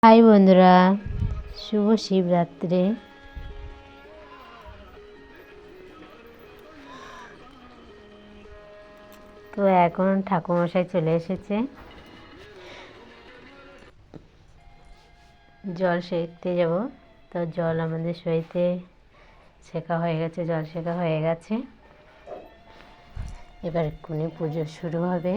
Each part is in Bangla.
হাই বন্ধুরা, শুভ শিবরাত্রি। তো এখন ঠাকুরমশাই চলে এসেছে, জল সেঁকতে যাব। তো জল আমাদের সইতে শেখা হয়ে গেছে, জল শেখা হয়ে গেছে। এবার এক্ষুনি পুজো শুরু হবে।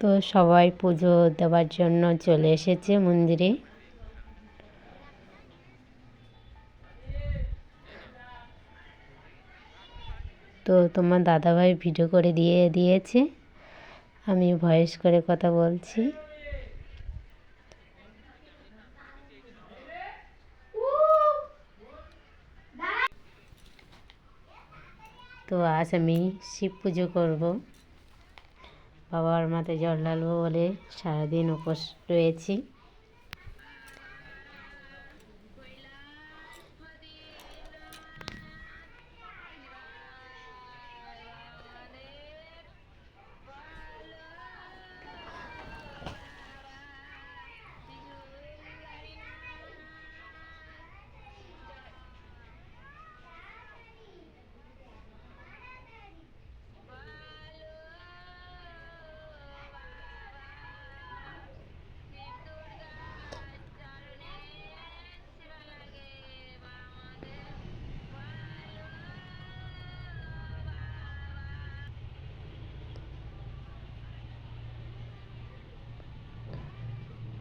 তো সবাই পুজো দেওয়ার জন্য চলে এসেছে মন্দিরে। তো তোমার দাদাভাই ভিডিও করে দিয়েছে, আমি ভয়েস করে কথা বলছি। তো আজ আমি শিব পুজো করব, বাবার মাথায় জল ঢালবো বলে সারাদিন উপোস রয়েছি।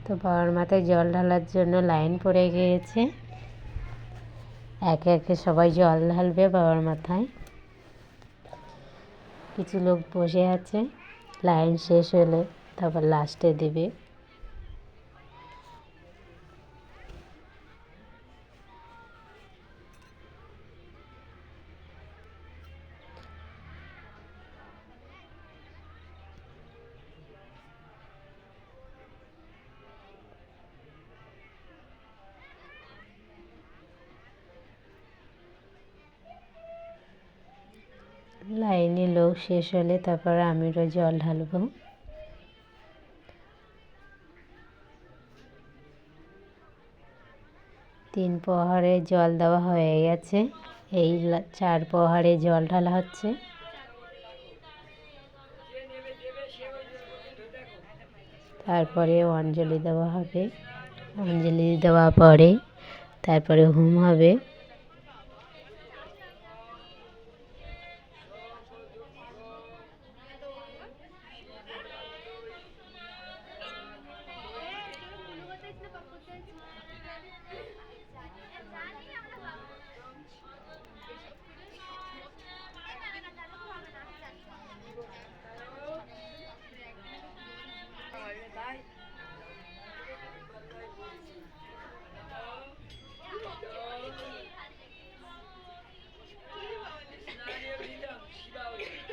তো বাবার মাথায় জল ঢালার জন্য লাইন পড়ে গিয়েছে, একে একে সবাই জল ঢালবে বাবার মাথায়। কিছু লোক বসে আছে, লাইন শেষ হলে তারপর লাস্টে দেবে। লাইনে লোক শেষ হলে তারপর আমিরও জল ঢালবো। তিন প্রহরে জল দেওয়া হয়ে গেছে, এই 4 প্রহরে জল ঢালা হচ্ছে। তারপরে অঞ্জলি দেওয়া হবে, অঞ্জলি দেওয়া পরে তারপরে হোম হবে।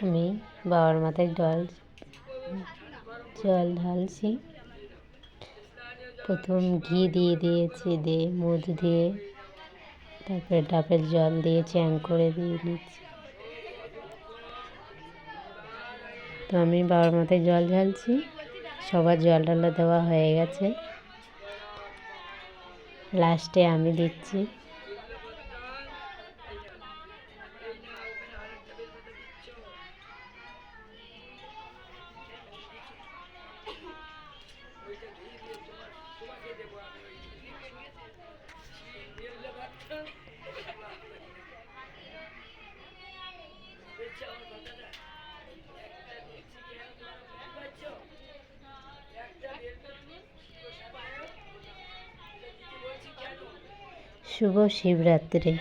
আমি বাবার মাথায় জল ঢালছি। প্রথম ঘি দিয়ে দিয়েছি, দিয়ে মধু দিয়ে তারপরে ডাবের জল দিয়ে চ্যাং করে দিয়ে নিচ্ছি। তো আমি বাবার মাথায় জল ঢালছি, সবার জল ঢালা দেওয়া হয়ে গেছে, লাস্টে আমি দিচ্ছি। শুভ শিবরাত্রি।